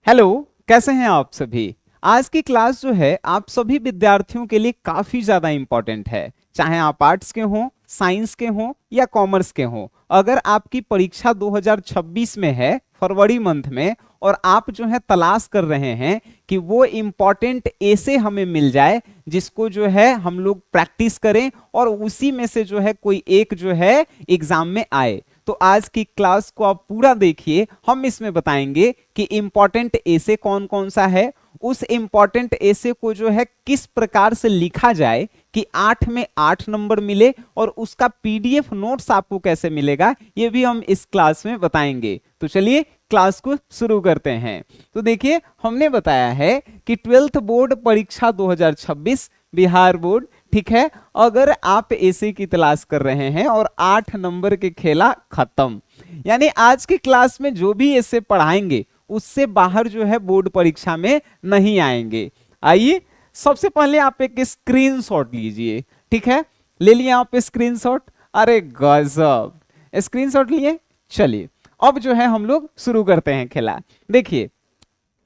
Hello, कैसे हैं आप सभी। आज की क्लास जो है आप सभी विद्यार्थियों के लिए काफी ज्यादा इंपॉर्टेंट है। चाहे आप आर्ट्स के हों, साइंस के हों या कॉमर्स के हों। अगर आपकी परीक्षा 2026 में है, फरवरी मंथ में, और आप जो है तलाश कर रहे हैं कि वो इंपॉर्टेंट ऐसे हमें मिल जाए जिसको जो है हम लोग प्रैक्टिस करें और उसी में से जो है कोई एक जो है एग्जाम में आए, तो आज की क्लास को आप पूरा देखिए। हम इसमें बताएंगे कि इंपॉर्टेंट ऐसे कौन कौन सा है, उस इंपॉर्टेंट ऐसे को जो है किस प्रकार से लिखा जाए कि 8 में 8 नंबर मिले, और उसका पीडीएफ नोट्स आपको कैसे मिलेगा ये भी हम इस क्लास में बताएंगे। तो चलिए क्लास को शुरू करते हैं। तो देखिए, हमने बताया है कि 12th बोर्ड परीक्षा 2026 बिहार बोर्ड, ठीक है। अगर आप ऐसे की तलाश कर रहे हैं और 8 नंबर के खेला खत्म, यानी आज की क्लास में जो भी ऐसे पढ़ाएंगे उससे बाहर जो है बोर्ड परीक्षा में नहीं आएंगे। आइए, सबसे पहले आप एक स्क्रीनशॉट लीजिए, ठीक है। ले लिया आप स्क्रीनशॉट? अरे गजब, स्क्रीनशॉट लिए। चलिए अब जो है हम लोग शुरू करते हैं खेला। देखिए,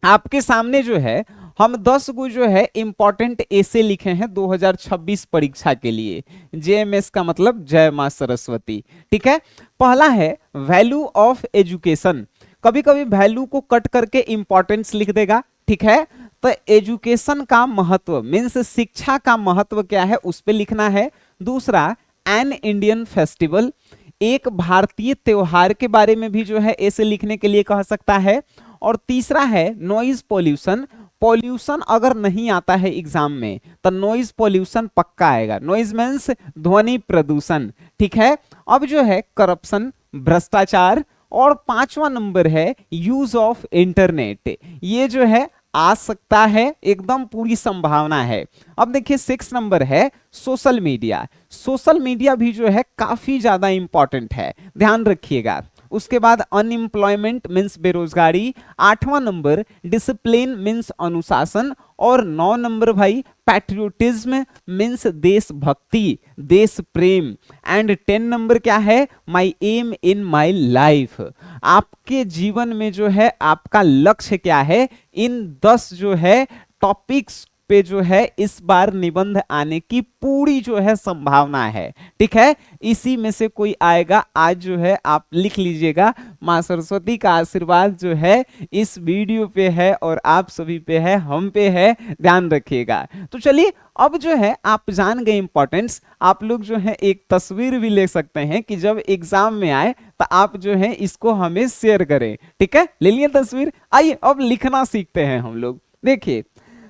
आपके सामने जो है हम 10 गो जो है इंपॉर्टेंट ऐसे लिखे हैं 2026 परीक्षा के लिए। जेएमएस का मतलब जय मां सरस्वती, ठीक है। पहला है वैल्यू ऑफ एजुकेशन। कभी कभी वैल्यू को कट करके इंपॉर्टेंस लिख देगा, ठीक है। तो एजुकेशन का महत्व मीन्स शिक्षा का महत्व क्या है उस पे लिखना है। दूसरा, एन इंडियन फेस्टिवल, एक भारतीय त्योहार के बारे में भी जो है ऐसे लिखने के लिए कह सकता है। और तीसरा है नॉइज पॉल्यूशन। पॉल्यूशन अगर नहीं आता है एग्जाम में तो नॉइज पॉल्यूशन पक्का आएगा। नॉइज मीन्स ध्वनि प्रदूषण, ठीक है। अब जो है करप्शन, भ्रष्टाचार। और 5वां नंबर है यूज ऑफ इंटरनेट। ये जो है आ सकता है, एकदम पूरी संभावना है। अब देखिए 6 नंबर है सोशल मीडिया। सोशल मीडिया भी जो है काफी ज्यादा इंपॉर्टेंट है, ध्यान रखिएगा। उसके बाद अनएम्प्लॉयमेंट मीन्स बेरोजगारी। 8वां नंबर डिसिप्लिन मीन्स अनुशासन। और 9 नंबर भाई पैट्रियोटिज्म मीन्स देशभक्ति, देश प्रेम। एंड 10 नंबर क्या है, माई एम इन माई लाइफ। आपके जीवन में जो है आपका लक्ष्य क्या है, इन 10 जो है टॉपिक्स पे जो है इस बार निबंध आने की पूरी जो है संभावना है, ठीक है। इसी में से कोई आएगा, आज जो है आप लिख लीजिएगा। मां सरस्वती का आशीर्वाद जो है इस वीडियो पे है और आप सभी पे है, हम पे है, ध्यान रखिएगा। तो चलिए, अब जो है आप जान गए इंपॉर्टेंस। आप लोग जो है एक तस्वीर भी ले सकते हैं कि जब एग्जाम में आए तो आप जो है इसको हमें शेयर करें, ठीक है। ले लिए तस्वीर। आइए अब लिखना सीखते हैं हम लोग। देखिए,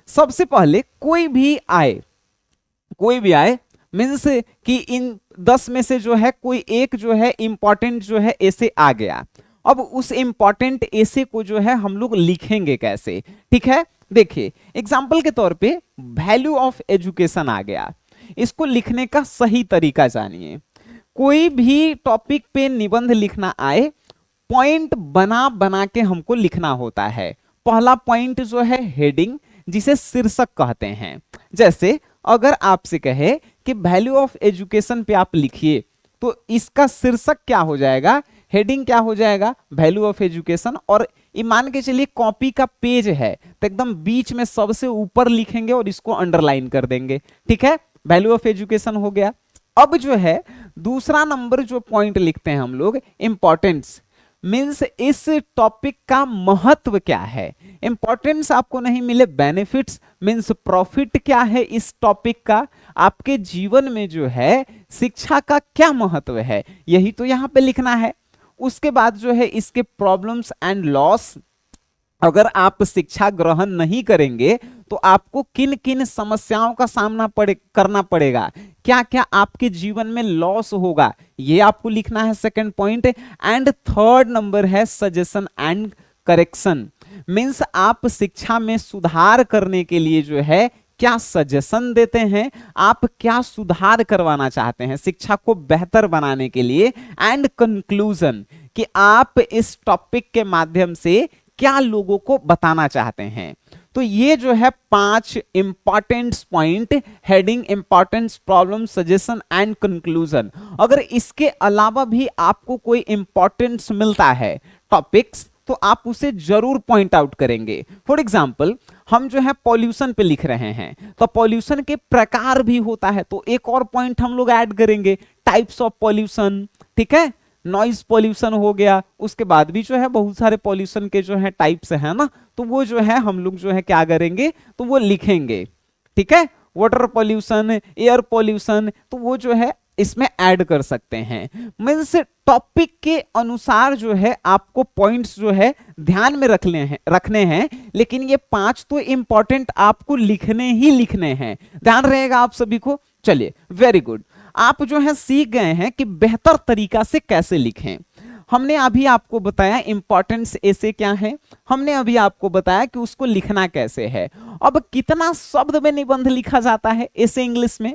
सबसे पहले कोई भी आए मीन्स कि इन 10 में से जो है कोई एक जो है इंपॉर्टेंट जो है ऐसे आ गया। अब उस इंपॉर्टेंट ऐसे को जो है हम लोग लिखेंगे कैसे, ठीक है। देखिए, एग्जाम्पल के तौर पे वैल्यू ऑफ एजुकेशन आ गया। इसको लिखने का सही तरीका जानिए। कोई भी टॉपिक पे निबंध लिखना आए, पॉइंट बना बना के हमको लिखना होता है। पहला पॉइंट जो है हेडिंग, जिसे शीर्षक कहते हैं। जैसे अगर आपसे कहे कि वैल्यू ऑफ एजुकेशन पे आप लिखिए, तो इसका शीर्षक क्या हो जाएगा, हेडिंग क्या हो जाएगा, वैल्यू ऑफ एजुकेशन। और मान के चलिए कॉपी का पेज है तो एकदम बीच में सबसे ऊपर लिखेंगे और इसको अंडरलाइन कर देंगे, ठीक है। वैल्यू ऑफ एजुकेशन हो गया। अब जो है दूसरा नंबर जो पॉइंट लिखते हैं हम लोग, इंपॉर्टेंस मीन्स इस टॉपिक का महत्व क्या है। इंपॉर्टेंस आपको नहीं मिले, बेनिफिट्स मीन्स प्रॉफिट क्या है इस टॉपिक का, आपके जीवन में जो है शिक्षा का क्या महत्व है, यही तो यहां पे लिखना है। उसके बाद जो है इसके प्रॉब्लम्स एंड लॉस। अगर आप शिक्षा ग्रहण नहीं करेंगे तो आपको किन किन समस्याओं का सामना करना पड़ेगा, क्या क्या आपके जीवन में लॉस होगा, ये आपको लिखना है, second point. And third number है सजेशन एंड करेक्शन। मींस आप शिक्षा में सुधार करने के लिए जो है क्या सजेशन देते हैं, आप क्या सुधार करवाना चाहते हैं शिक्षा को बेहतर बनाने के लिए। एंड कंक्लूजन, कि आप इस टॉपिक के माध्यम से क्या लोगों को बताना चाहते हैं। तो ये जो है 5 important point, heading, importance, problem, suggestion and conclusion. अगर इसके अलावा भी आपको कोई इंपॉर्टेंस मिलता है टॉपिक्स, तो आप उसे जरूर पॉइंट आउट करेंगे। फॉर एग्जाम्पल हम जो है पॉल्यूशन पे लिख रहे हैं, तो पॉल्यूशन के प्रकार भी होता है, तो एक और पॉइंट हम लोग ऐड करेंगे, टाइप्स ऑफ पॉल्यूशन, ठीक है, नॉइज पॉल्यूशन हो गया, उसके बाद भी जो है बहुत सारे पॉल्यूशन के जो है टाइप्स है ना, तो वो जो है हम लोग जो है क्या करेंगे, तो वो लिखेंगे, ठीक है, वाटर पॉल्यूशन, एयर पॉल्यूशन, तो वो जो है इसमें ऐड कर सकते हैं। मींस टॉपिक के अनुसार जो है आपको पॉइंट्स जो है ध्यान में रखने हैं, लेकिन ये 5 तो इंपॉर्टेंट आपको लिखने ही लिखने हैं, ध्यान रहेगा आप सभी को। चलिए वेरी गुड, आप जो है सीख गए हैं कि बेहतर तरीका से कैसे लिखें। हमने अभी आपको बताया इंपॉर्टेंस ऐसे क्या है, हमने अभी आपको बताया कि उसको लिखना कैसे है। अब कितना शब्द में निबंध लिखा जाता है ऐसे इंग्लिश में,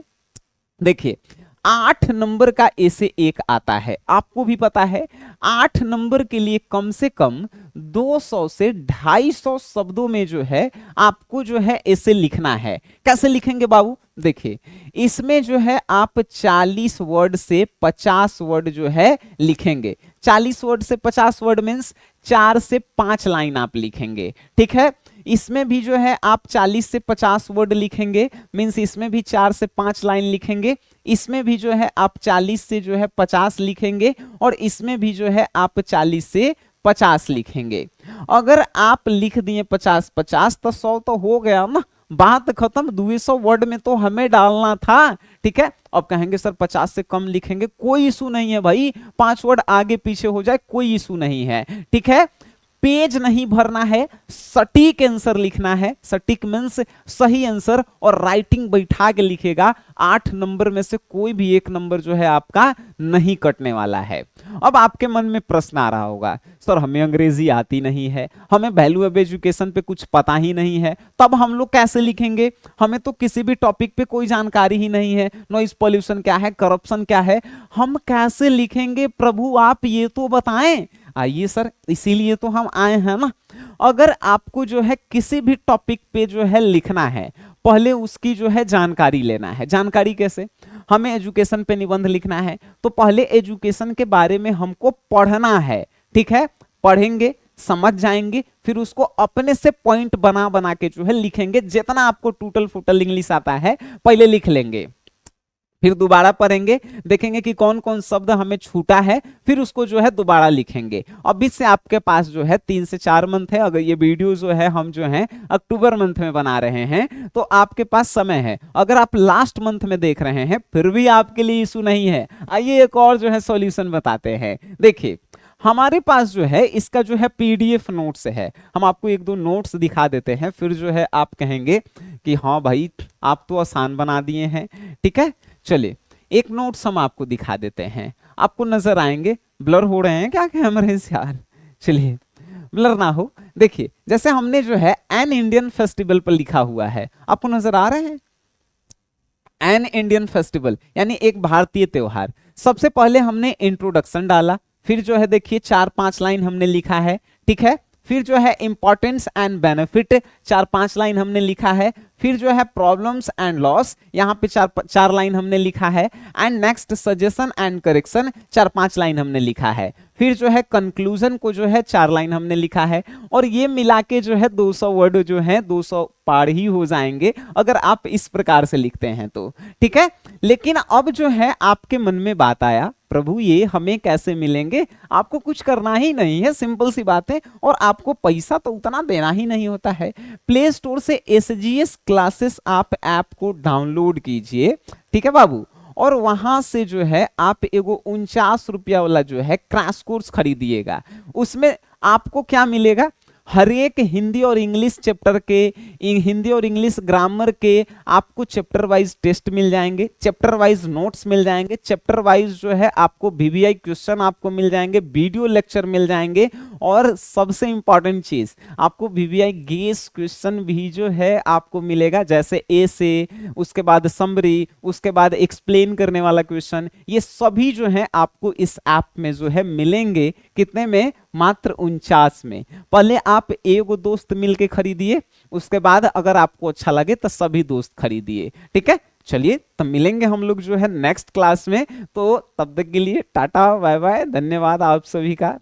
देखिए 8 नंबर का ऐसे एक आता है, आपको भी पता है 8 नंबर के लिए कम से कम 200 से 250 शब्दों में जो है आपको जो है ऐसे लिखना है। कैसे लिखेंगे बाबू, देखिए इसमें जो है आप 40 वर्ड से 50 वर्ड जो है लिखेंगे। 40 वर्ड से 50 वर्ड मीन्स 4 से 5 लाइन आप लिखेंगे, ठीक है। इसमें भी जो है आप 40 से 50 वर्ड लिखेंगे, मीन्स इसमें भी 4 से 5 लाइन लिखेंगे। इसमें भी जो है आप 40 से जो है 50 लिखेंगे, और इसमें भी जो है आप 40 से 50 लिखेंगे। अगर आप लिख दिए 50-50 तो 100 तो हो गया ना, बात खत्म। 200 वर्ड में तो हमें डालना था, ठीक है। अब कहेंगे सर 50 से कम लिखेंगे, कोई इशू नहीं है भाई, 5 वर्ड आगे पीछे हो जाए कोई इशू नहीं है, ठीक है। पेज नहीं भरना है, सटीक आंसर लिखना है, सटीक मींस सही आंसर, और राइटिंग बैठा के लिखेगा। 8 नंबर में से कोई भी एक नंबर जो है आपका नहीं कटने वाला है। अब आपके मन में प्रश्न आ रहा होगा, सर हमें अंग्रेजी आती नहीं है, हमें वैल्यू ऑफ एजुकेशन पे कुछ पता ही नहीं है, तब हम लोग कैसे लिखेंगे, हमें तो किसी भी टॉपिक पे कोई जानकारी ही नहीं है, नॉइज पॉल्यूशन क्या है, करप्शन क्या है, हम कैसे लिखेंगे प्रभु आप ये तो बताएं। आइए सर, इसीलिए तो हम आए हैं ना। अगर आपको जो है किसी भी टॉपिक पे जो है लिखना है, पहले उसकी जो है जानकारी लेना है। जानकारी कैसे, हमें एजुकेशन पे निबंध लिखना है तो पहले एजुकेशन के बारे में हमको पढ़ना है, ठीक है। पढ़ेंगे, समझ जाएंगे, फिर उसको अपने से पॉइंट बना बना के जो है लिखेंगे। जितना आपको टूटल फुटल इंग्लिश आता है पहले लिख लेंगे, फिर दोबारा पढ़ेंगे, देखेंगे कि कौन कौन शब्द हमें छूटा है, फिर उसको जो है दोबारा लिखेंगे। अभी से आपके पास जो है 3 से 4 मंथ है। अगर ये वीडियो जो है हम जो है अक्टूबर मंथ में बना रहे हैं तो आपके पास समय है। अगर आप लास्ट मंथ में देख रहे हैं फिर भी आपके लिए इशू नहीं है। आइए एक और जो है सॉल्यूशन बताते हैं। देखिए हमारे पास जो है इसका जो है पीडीएफ नोट्स है, हम आपको 1-2 नोट्स दिखा देते हैं, फिर जो है आप कहेंगे कि हाँ भाई आप तो आसान बना दिए हैं, ठीक है। चलिए एक नोट्स हम आपको दिखा देते हैं, आपको नजर आएंगे। ब्लर हो रहे हैं क्या कैमरे से यार, चलिए ब्लर ना हो। देखिए जैसे हमने जो है एन इंडियन फेस्टिवल पर लिखा हुआ है, आपको नजर आ रहे हैं, एन इंडियन फेस्टिवल यानी एक भारतीय त्योहार। सबसे पहले हमने इंट्रोडक्शन डाला, फिर जो है देखिए 4-5 लाइन हमने लिखा है, ठीक है। फिर जो है इंपॉर्टेंस एंड बेनिफिट 4-5 लाइन हमने लिखा है। फिर जो है प्रॉब्लम्स एंड लॉस, यहाँ पे 4 लाइन हमने लिखा है। And next suggestion and correction 4-5 line हमने लिखा है। फिर जो है कंक्लूजन को जो है 4 लाइन हमने लिखा है। और ये मिला के जो है 200 वर्ड जो है 200 पार ही हो जाएंगे अगर आप इस प्रकार से लिखते हैं तो, ठीक है। लेकिन अब जो है आपके मन में बात आया, प्रभु ये हमें कैसे मिलेंगे, आपको कुछ करना ही नहीं है, सिंपल सी बात है, और आपको पैसा तो उतना देना ही नहीं होता है। प्ले स्टोर से SGS क्लासेस आप ऐप को डाउनलोड कीजिए, ठीक है बाबू, और वहां से जो है आप एगो 49 रुपया वाला जो है क्रैश कोर्स खरीदिएगा। उसमें आपको क्या मिलेगा, हर एक हिंदी और इंग्लिश चैप्टर के, हिंदी और इंग्लिश ग्रामर के आपको चैप्टर वाइज टेस्ट मिल जाएंगे, चैप्टर वाइज नोट्स मिल जाएंगे, चैप्टर वाइज जो है आपको VVI क्वेश्चन आपको मिल जाएंगे, वीडियो लेक्चर मिल जाएंगे, और सबसे इंपॉर्टेंट चीज आपको VVI गेस क्वेश्चन भी जो है आपको मिलेगा, जैसे ए से, उसके बाद समरी, उसके बाद एक्सप्लेन करने वाला क्वेश्चन, ये सभी जो है आपको इस ऐप में जो है मिलेंगे। कितने में, मात्र 49 में। पहले आप एगो दोस्त मिलके खरीदिए, उसके बाद अगर आपको अच्छा लगे तो सभी दोस्त खरीदिए, ठीक है। चलिए तब मिलेंगे हम लोग जो है नेक्स्ट क्लास में, तो तब तक के लिए टाटा बाय बाय, धन्यवाद आप सभी का।